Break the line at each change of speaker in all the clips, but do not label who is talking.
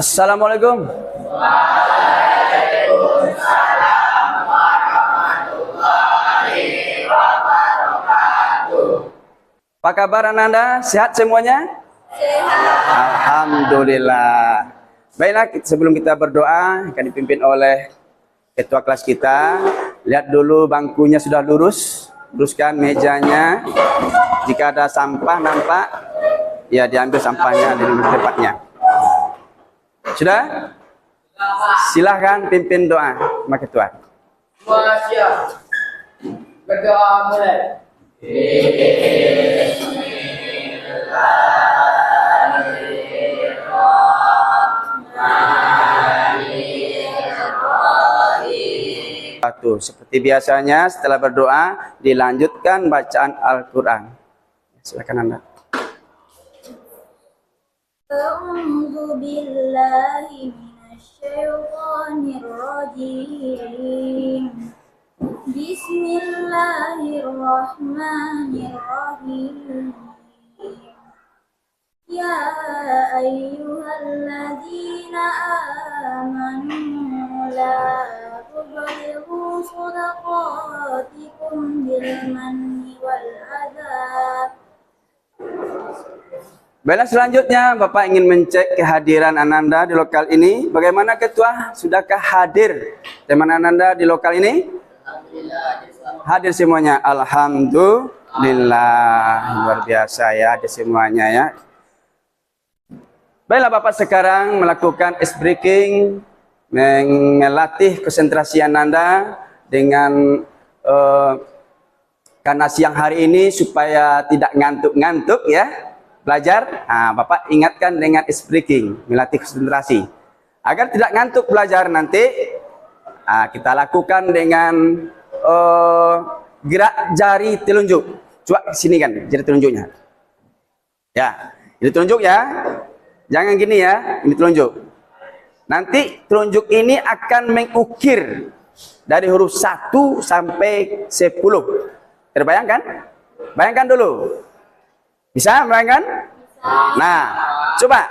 Assalamualaikum.
Waalaikumsalam warahmatullahi wabarakatuh.
Apa kabar Ananda? Sehat semuanya?
Sehat.
Alhamdulillah. Baiklah, sebelum kita berdoa akan dipimpin oleh ketua kelas kita. Lihat dulu bangkunya sudah lurus, luruskan mejanya. Jika ada sampah nampak, ya diambil sampahnya dari tempatnya. Sudah? Silahkan pimpin doa, Pak Ketua.
Siap. Berdoa mulai.
Seperti biasanya setelah berdoa dilanjutkan bacaan Al-Quran. Silakan Anda.
A'udzu billahi minasyaitonir rajim. Bismillahirrahmanirrahim. Ya ayyuhalladzina amanu la tubtilu shadaqatikum bil manni wal adha.
Baiklah, selanjutnya Bapak ingin mencek kehadiran Ananda di lokal ini. Bagaimana Ketua? Sudahkah hadir teman Ananda di lokal ini? Hadir semuanya. Alhamdulillah. Luar biasa ya, hadir semuanya ya. Baiklah, Bapak sekarang melakukan ice breaking, melatih konsentrasi Ananda dengan karena siang hari ini supaya tidak ngantuk-ngantuk ya. Belajar, Bapak ingatkan dengan ice breaking, melatih konsentrasi. Agar tidak ngantuk belajar nanti, kita lakukan dengan gerak jari telunjuk. Coba sini kan, jari telunjuknya. Ya, ini telunjuk ya. Jangan gini ya, ini telunjuk. Nanti telunjuk ini akan mengukir dari huruf 1 sampai 10. Terbayangkan? Bayangkan dulu. Bisa bayangkan? Nah, coba.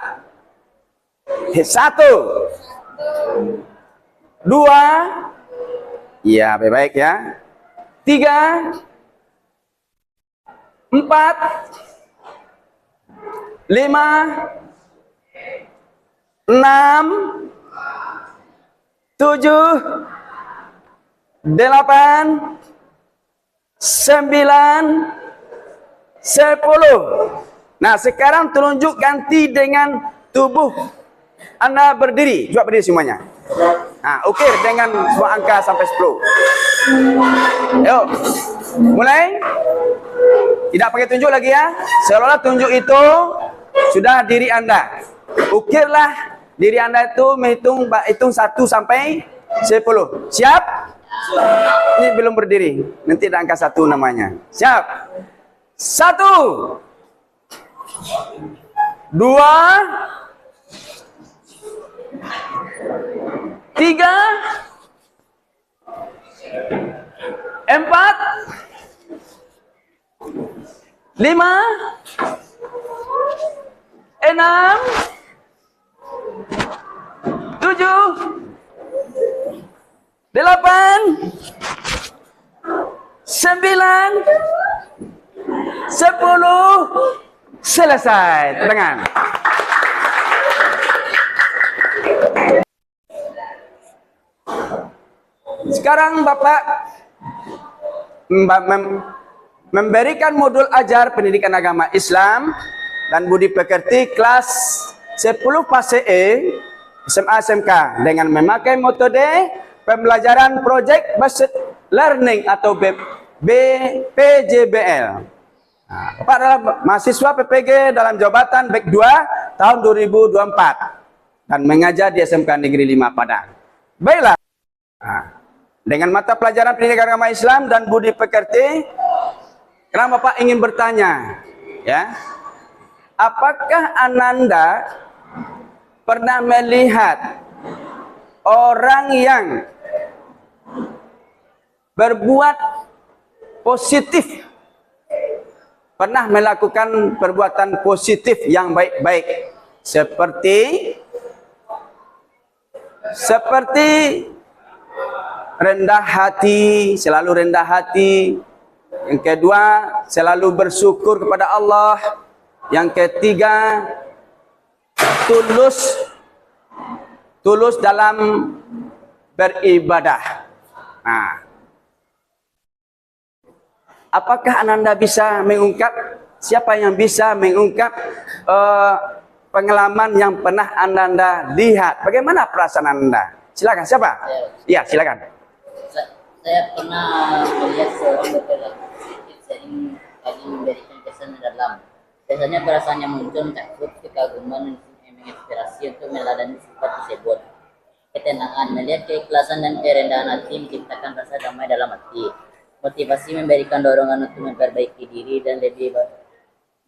1, 2, iya baik-baik ya. 3, 4, 5, 6, 7, 8, 9, 10. Nah, sekarang telunjuk ganti dengan tubuh Anda berdiri. Coba berdiri semuanya. Nah, ukir dengan semua angka sampai 10. Yuk, mulai. Tidak pakai tunjuk lagi ya. Seolah-olah tunjuk itu sudah diri Anda. Ukirlah diri Anda itu hitung 1 sampai 10. Siap? Ini belum berdiri. Nanti ada angka 1 namanya. Siap? 1, 2, 3, 4, 5, 6, 7, 8, 9, 10. Selesai. Tangan. Sekarang Bapak memberikan modul ajar pendidikan agama Islam dan budi pekerti kelas 10 fase E SMA SMK dengan memakai metode pembelajaran Project Based Learning atau PJBL. Bapak adalah mahasiswa PPG dalam jabatan BEK 2 tahun 2024 dan mengajar di SMK Negeri 5 Padang. Baiklah, dengan mata pelajaran pendidikan agama Islam dan budi pekerti, karena Bapak ingin bertanya, ya, apakah Ananda pernah melihat orang yang berbuat positif, pernah melakukan perbuatan positif yang baik-baik, seperti Seperti rendah hati, selalu rendah hati. Yang kedua, selalu bersyukur kepada Allah. Yang ketiga, tulus dalam beribadah. Nah, apakah Ananda bisa mengungkap? Siapa yang bisa mengungkap pengalaman yang pernah Ananda lihat? Bagaimana perasaan Anda? Silakan, siapa? Iya, silakan.
Saya pernah melihat seorang berperilaku positif sering kali memberikan kesan dalam. Biasanya perasaan yang muncul takut, kekaguman, dan menginspirasi untuk meladani sifat tersebut. Ketenangan, melihat keikhlasan dan kerendahan hati menciptakan rasa damai dalam hati. Motivasi memberikan dorongan untuk memperbaiki diri dan lebih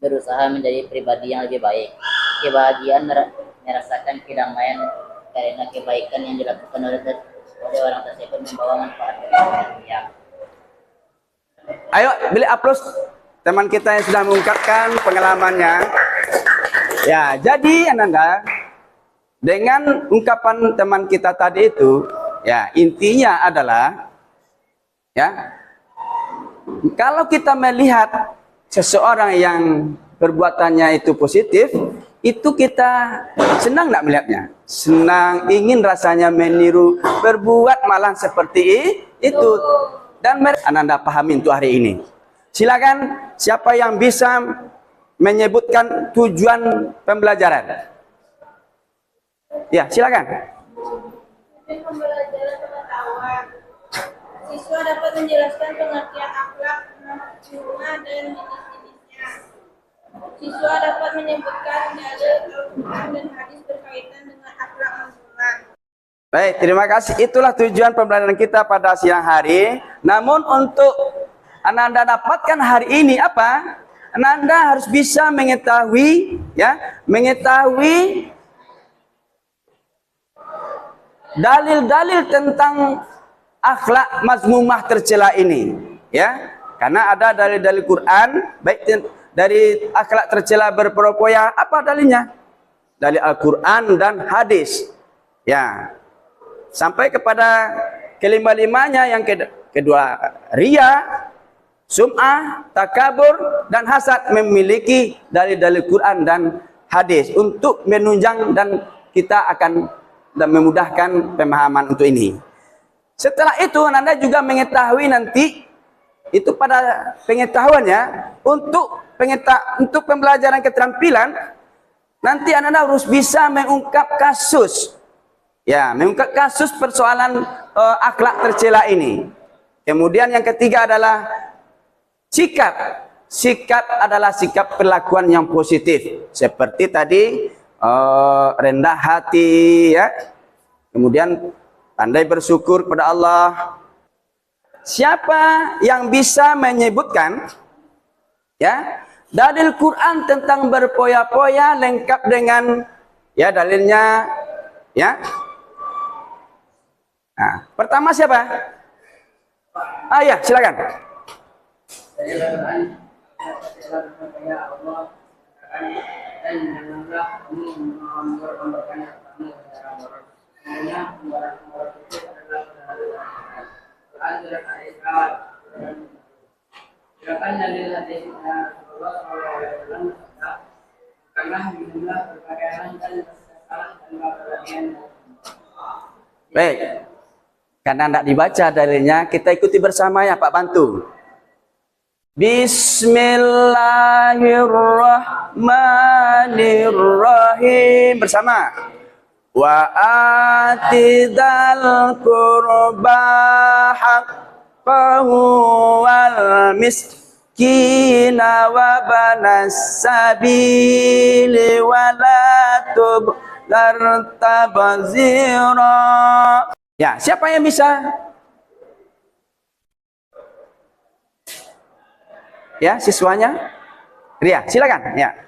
berusaha menjadi pribadi yang lebih baik. Kebahagiaan merasakan kedamaian karena kebaikan yang dilakukan oleh orang tersebut membawa manfaat bagi orang lain.
Ayo, beli aplaus teman kita yang sudah mengungkapkan pengalamannya. Ya, jadi Ananda, dengan ungkapan teman kita tadi itu, ya intinya adalah, ya, kalau kita melihat seseorang yang perbuatannya itu positif, itu kita senang nggak melihatnya? Senang, ingin rasanya meniru, berbuat malah seperti itu. Dan Ananda pahami untuk hari ini. Silakan, siapa yang bisa menyebutkan tujuan pembelajaran? Ya, silakan.
Pembelajaran pengetahuan. Siswa dapat menjelaskan pengertian akhlak, norma, dan jenis-jenisnya. Siswa dapat menyebutkan dalil Al-Quran dan hadis berkaitan dengan akhlak mazmumah.
Baik, terima kasih. Itulah tujuan pembelajaran kita pada siang hari. Namun untuk Ananda dapatkan hari ini apa? Ananda harus bisa mengetahui, ya, mengetahui dalil-dalil tentang akhlak mazmumah tercela ini, ya. Karena ada dalil-dalil Quran, baik dari akhlak tercela berpura-pura, apa dalilnya? Dalil Al-Quran dan hadis, ya. Sampai kepada kelima-limanya, yang kedua ria, sum'ah, takabur, dan hasad, memiliki dalil-dalil Quran dan hadis untuk menunjang, dan kita akan memudahkan pemahaman untuk ini. Setelah itu Anda juga mengetahui nanti itu pada pengetahuannya untuk pembelajaran keterampilan, nanti Anda harus bisa mengungkap kasus. Ya, mengungkap kasus persoalan akhlak tercela ini. Kemudian yang ketiga adalah sikap. Sikap adalah sikap perlakuan yang positif. Seperti tadi rendah hati, ya. Kemudian pandai bersyukur kepada Allah. Siapa yang bisa menyebutkan, ya, dalil Quran tentang berpoya-poya lengkap dengan, ya, dalilnya, ya. Nah, pertama siapa? Ya, silakan. Baik, karena tidak dibaca dalilnya, kita ikuti bersama ya Pak, bantu. Bismillahirrahmanirrahim, bersama. Wa atidal qurba haqqahu wal miskina wa banas sabili wa la tublar tabzira. Ya, siapa yang bisa? Ya, siswanya? Ria, silakan. Ya.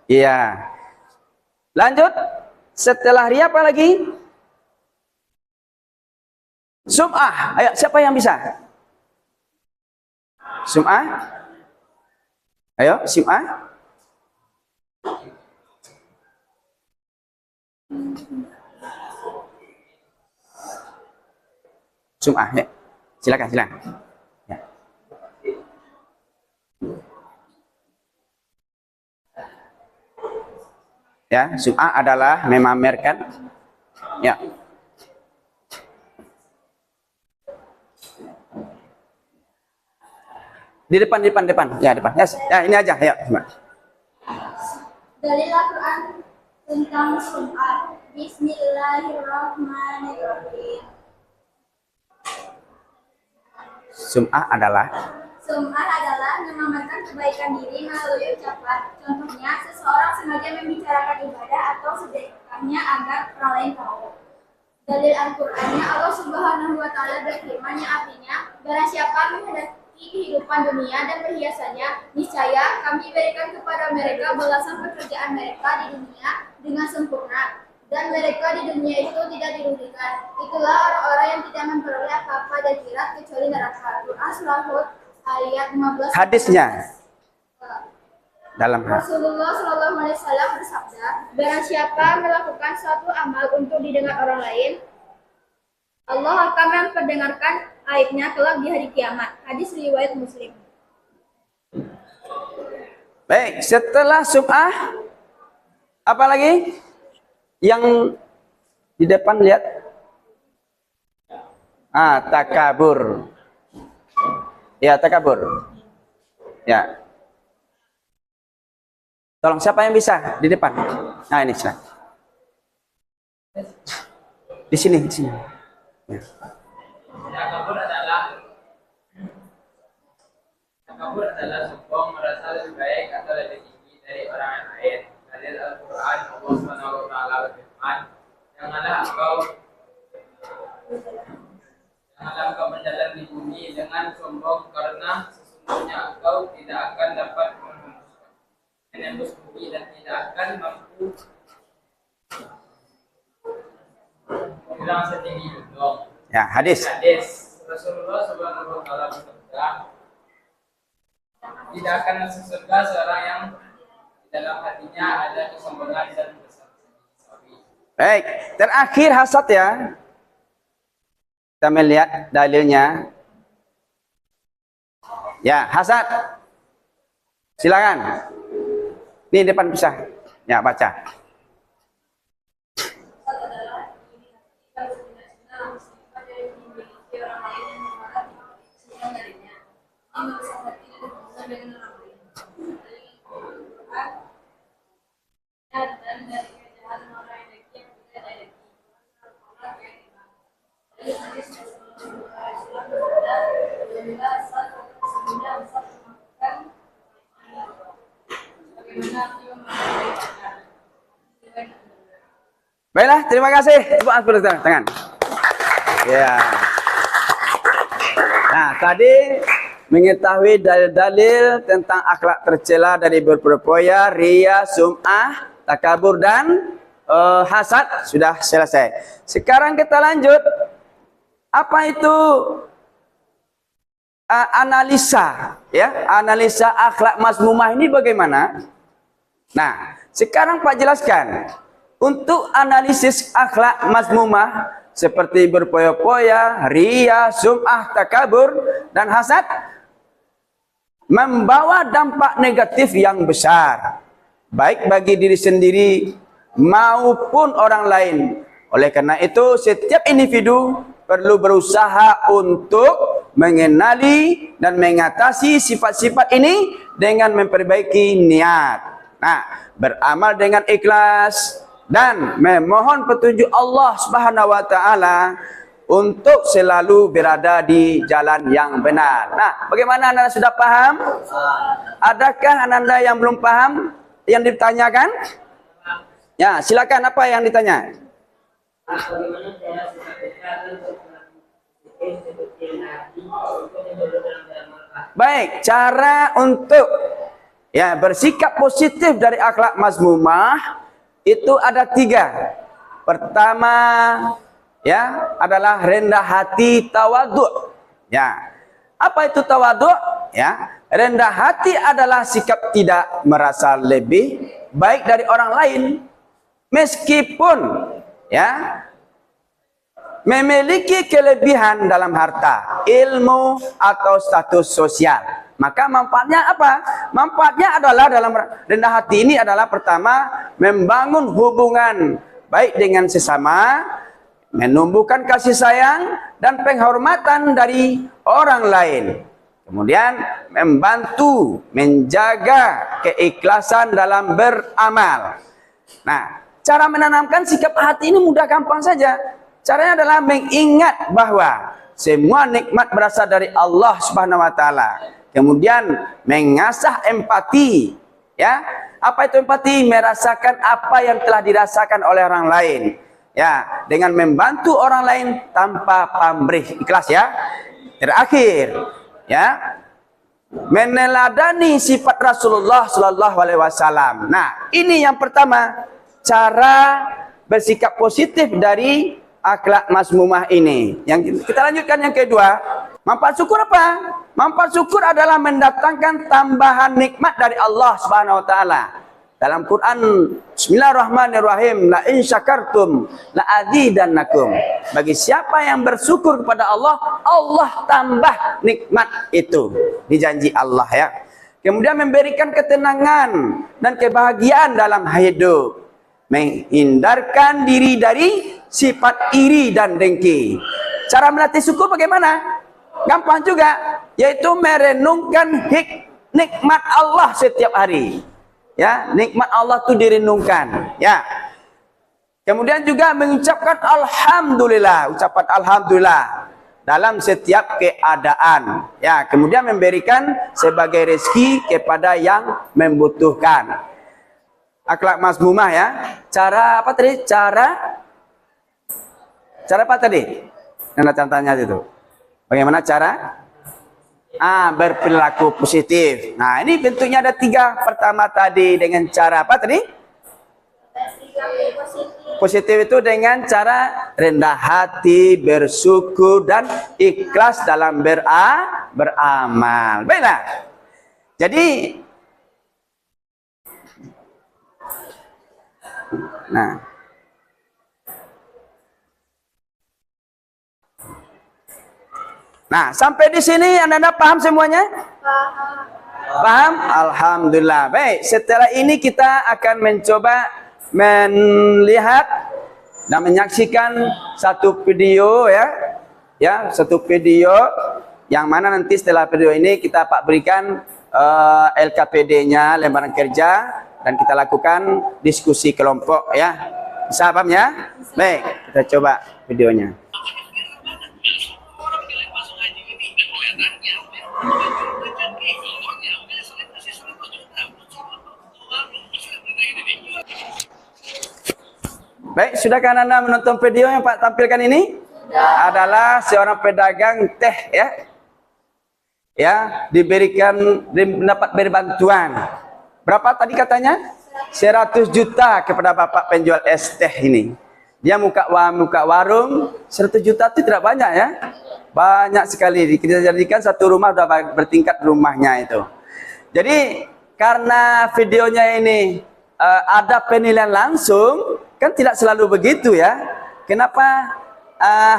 Iya. Lanjut. Setelah ria apa lagi? Sum'ah. Ayo, siapa yang bisa? Sum'ah. Ayo, sum'ah. Sum'ah, ya. Silakan, silakan. Ya. Ya, sum'ah adalah memamerkan. Ya. Di depan. Ya, depan. Yes. Ya, ini aja. Ya,
Dalil Al-Quran tentang sum'ah. Bismillahirrahmanirrahim.
Sum'ah adalah
Sum'ah adalah memamerkan kebaikan diri melalui ucapan. Contohnya, seseorang sengaja membicarakan ibadah atau sedekahnya agar orang lain tahu. Dalil Al-Qur'annya Allah Subhanahu wa taala berfirman yang artinya, barang siapa menghendaki kehidupan dunia dan perhiasannya, niscaya kami berikan kepada mereka balasan pekerjaan mereka di dunia dengan sempurna, dan mereka di dunia itu tidak dirugikan. Itulah orang-orang yang tidak memperoleh apa-apa dari akhirat kecuali neraka. Quran surah Hud ayat 15.
hadisnya dalam
Rasulullah Shallallahu Alaihi Wasallam bersabda, barang siapa melakukan suatu amal untuk didengar orang lain, Allah akan memperdengarkan aibnya kelak di hari kiamat. Hadis riwayat Muslim.
Baik, setelah sum'ah apa lagi? Yang di depan lihat. Takabur. Ya, takabur. Ya. Tolong siapa yang bisa di depan? Nah, ini silakan. Di sini. Ya.
Takabur adalah sombong, merasa lebih baik atau lebih tinggi dari orang lain. Dalil Al-Quran, Allah Subhanahu wa taala berfirman, janganlah engkau berjalan di bumi dengan sombong, karena sesungguhnya engkau tidak akan dapat menembus bumi dan tidak akan mampu hilang setinggi gunung.
Ya, hadis.
Rasulullah Subhanahu wa taala bersabda, tidak akan masuk surga seorang yang di dalam hatinya ada kesombongan dan bersabi.
Baik, terakhir hasad ya. Kita melihat dalilnya. Ya, hasad. Silakan. Ini depan pisah. Ya, baca. Baiklah, terima kasih. Tepuk tangan. Ya. Nah, tadi mengetahui dalil-dalil tentang akhlak tercela dari berperpoya, ria, sum'ah, takabur dan hasad sudah selesai. Sekarang kita lanjut. Apa itu analisa? Ya, analisa akhlak mazmumah ini bagaimana? Nah, sekarang Pak jelaskan. Untuk analisis akhlak mazmumah seperti berpoya-poya, ria, sum'ah, takabur, dan hasad membawa dampak negatif yang besar, baik bagi diri sendiri maupun orang lain. Oleh karena itu, setiap individu perlu berusaha untuk mengenali dan mengatasi sifat-sifat ini dengan memperbaiki niat. Nah, beramal dengan ikhlas dan memohon petunjuk Allah Subhanahu wa taala untuk selalu berada di jalan yang benar. Nah, bagaimana Anda sudah paham? Adakah Anda yang belum paham yang ditanyakan? Ya, silakan, apa yang ditanya? Baik, cara untuk Ya, bersikap positif dari akhlak mazmumah itu ada 3. Pertama, ya, adalah rendah hati tawadhu. Ya. Apa itu tawadhu? Ya, rendah hati adalah sikap tidak merasa lebih baik dari orang lain meskipun ya memiliki kelebihan dalam harta, ilmu atau status sosial. Maka manfaatnya apa? Manfaatnya adalah dalam rendah hati ini adalah pertama membangun hubungan baik dengan sesama, menumbuhkan kasih sayang dan penghormatan dari orang lain. Kemudian membantu menjaga keikhlasan dalam beramal. Nah, cara menanamkan sikap hati ini mudah gampang saja. Caranya adalah mengingat bahwa semua nikmat berasal dari Allah Subhanahu wa taala. Kemudian mengasah empati, ya. Apa itu empati? Merasakan apa yang telah dirasakan oleh orang lain. Ya, dengan membantu orang lain tanpa pamrih, ikhlas ya. Terakhir, ya, meneladani sifat Rasulullah sallallahu alaihi wasallam. Nah, ini yang pertama, cara bersikap positif dari akhlak mazmumah ini. Yang kita lanjutkan yang kedua, manfaat syukur apa? Manfaat syukur adalah mendatangkan tambahan nikmat dari Allah Subhanahu wa taala. Dalam Quran, Bismillahirrahmanirrahim, la in syakartum la azidannakum. Bagi siapa yang bersyukur kepada Allah, Allah tambah nikmat itu. Dijanji Allah ya. Kemudian memberikan ketenangan dan kebahagiaan dalam hidup. Menghindarkan diri dari sifat iri dan dengki. Cara melatih syukur bagaimana? Gampang juga, yaitu merenungkan nikmat Allah setiap hari. Ya, nikmat Allah itu direnungkan. Ya. Kemudian juga mengucapkan alhamdulillah, ucapan alhamdulillah dalam setiap keadaan. Ya, kemudian memberikan sebagai rezeki kepada yang membutuhkan. Akhlak mazmumah ya. Cara apa tadi? Cara apa tadi? Yang contohnya itu. Bagaimana cara? Berperilaku positif. Nah, ini bentuknya ada 3. Pertama tadi dengan cara apa tadi? Positif itu dengan cara rendah hati, bersyukur dan ikhlas dalam beramal. Baiklah. Jadi Nah, sampai di sini Anda paham semuanya? Paham? Alhamdulillah. Baik, setelah ini kita akan mencoba melihat dan menyaksikan satu video ya. Ya, satu video yang mana nanti setelah video ini kita berikan LKPD-nya, lembaran kerja, dan kita lakukan diskusi kelompok ya. Bisa paham ya? Baik, kita coba videonya. Baik, sudahkah Anda menonton video yang Pak tampilkan ini? Adalah seorang pedagang teh ya. Ya, mendapat bantuan. Berapa tadi katanya? 100 juta kepada Bapak penjual es teh ini. Dia buka warung, 100 juta itu tidak banyak ya. Banyak sekali. Kita jadikan satu rumah sudah bertingkat rumahnya itu. Jadi karena videonya ini ada penilaian langsung, kan tidak selalu begitu ya. Kenapa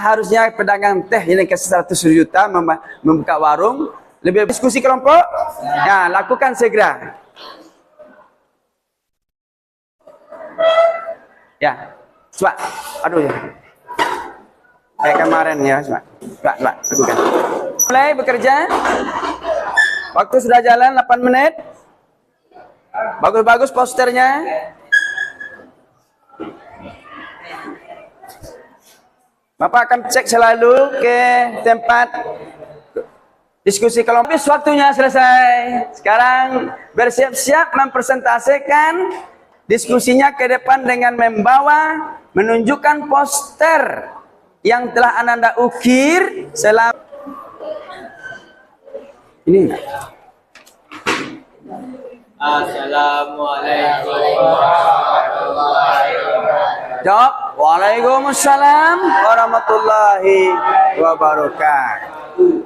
harusnya pedagang teh ini kasih 100 juta membuka warung? Lebih diskusi kelompok? Ya, lakukan segera. Ya, coba. Aduh ya. Kayak kemarin ya, coba. Coba, lakukan. Mulai bekerja. Waktu sudah jalan 8 menit. Bagus-bagus posternya. Bapak akan cek selalu ke tempat diskusi kelompok. Waktunya selesai. Sekarang bersiap-siap mempresentasikan diskusinya ke depan dengan menunjukkan poster yang telah Anda ukir selama ini.
Assalamualaikum warahmatullahi wabarakatuh.
Jawab. Waalaikumsalam warahmatullahi wabarakatuh.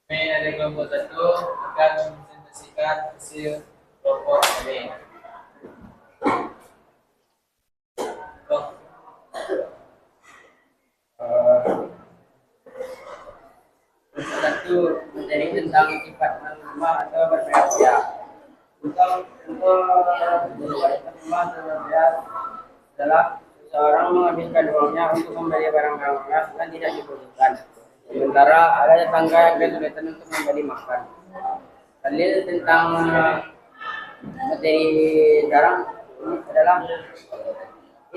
Kami dari kelompok 1 akan mempresentasikan hasil kelompok kami. Satu materi tentang sifat manusia atau berbeda. Untuk manusia adalah seseorang menghabiskan uangnya untuk membeli barang-barang mewah dan tidak dibutuhkan. Sementara ada tetangga yang kesulitan untuk membeli makan. Dalil tentang materi sekarang ini adalah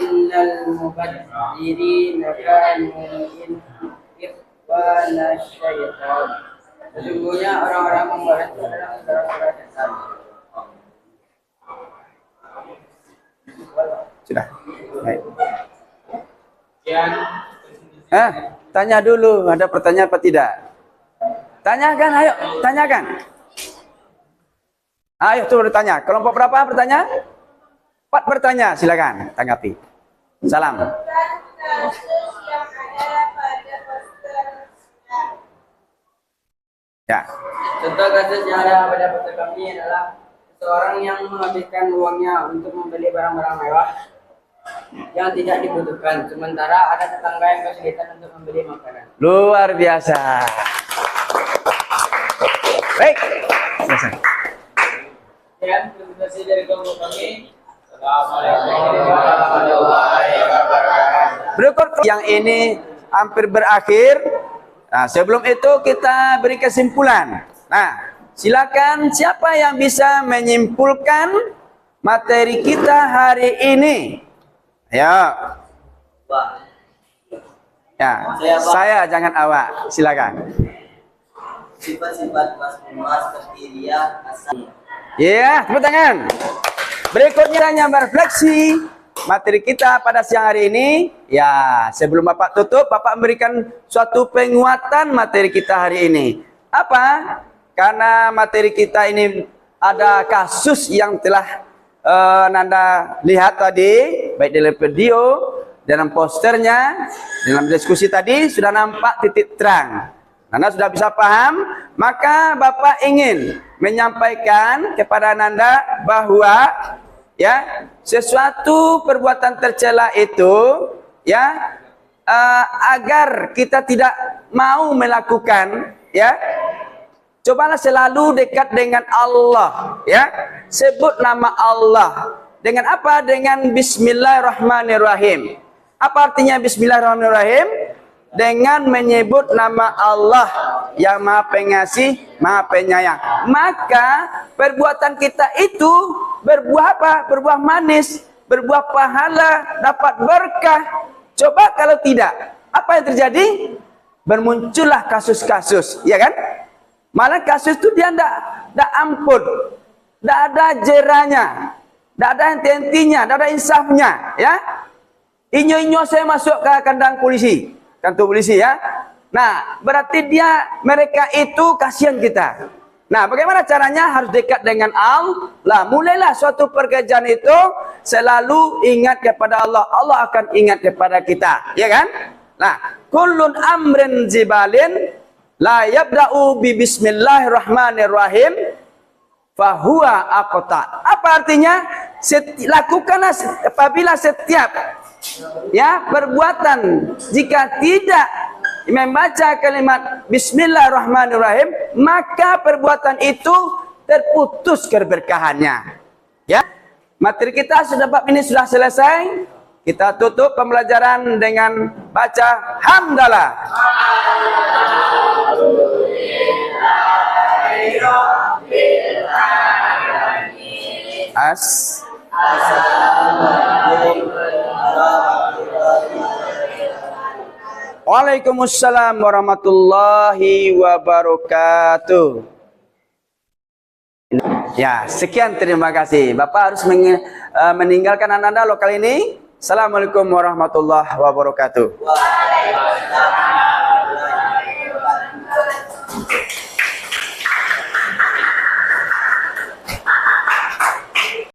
innal mubadzirina kanu min ikhwana syaitan. Sesungguhnya orang-orang pemboros itu adalah saudara-saudara setan.
Sudah. Baik.
Sekian.
Tanya dulu, ada pertanyaan apa tidak? Tanyakan, ayo, tanyakan. Ayo tuh bertanya. Kelompok berapa bertanya? 4 bertanya, silakan tanggapi. Salam.
Kasus yang ada pada poster.
Ya.
Contoh kasus yang ada pada foto kami adalah seseorang yang menghabiskan uangnya untuk membeli barang-barang mewah yang tidak dibutuhkan, sementara ada tetangga yang kesulitan untuk membeli makanan.
Luar biasa. Baik. Selesai.
Sekian presentasi dari kelompok kami. Assalamualaikum warahmatullahi wabarakatuh.
Berikut yang ini hampir berakhir. Nah, sebelum itu kita beri kesimpulan. Nah, silakan siapa yang bisa menyimpulkan materi kita hari ini? Ya. Ya, saya jangan awak. Silakan.
Sifat-sifat mas terdiriah asal.
Ya, tepuk tangan. Berikutnya hanya berefleksi materi kita pada siang hari ini. Ya, sebelum Bapak tutup, Bapak memberikan suatu penguatan materi kita hari ini. Apa? Karena materi kita ini ada kasus yang telah Nanda lihat tadi, baik dalam video, dalam posternya, dalam diskusi tadi sudah nampak titik terang. Nanda sudah bisa paham, maka Bapak ingin menyampaikan kepada Nanda bahwa ya sesuatu perbuatan tercela itu ya agar kita tidak mau melakukan, ya cobalah selalu dekat dengan Allah, ya sebut nama Allah dengan apa? Dengan Bismillahirrahmanirrahim. Apa artinya Bismillahirrahmanirrahim? Dengan menyebut nama Allah yang Maha Pengasih, Maha Penyayang. Maka perbuatan kita itu berbuah apa? Berbuah manis, berbuah pahala, dapat berkah. Coba kalau tidak, apa yang terjadi? Bermuncullah kasus-kasus, ya kan? Malah kasus itu dia tidak ampun, tidak ada jeranya, tidak ada henti-hentinya, tidak ada insafnya, ya. Inyo-inyo saya masuk ke kandang polisi, kantor polisi, ya. Nah, berarti mereka itu kasihan kita. Nah, bagaimana caranya? Harus dekat dengan Allah. Mulailah suatu pekerjaan itu selalu ingat kepada Allah. Allah akan ingat kepada kita, ya kan? Nah, kullun amrin jibalin la yabda'u bi bismillahirrahmanirrahim fahuwa aqta. Apa artinya? Lakukanlah apabila setiap perbuatan jika tidak membaca kalimat bismillahirrahmanirrahim, maka perbuatan itu terputus keberkahannya. Ya. Materi kita sudah bab ini sudah selesai. Kita tutup pembelajaran dengan baca hamdalah. Waalaikumsalam warahmatullahi wabarakatuh. Ya, sekian, terima kasih. Bapak harus meninggalkan Anda lokal ini. Assalamualaikum warahmatullahi wabarakatuh.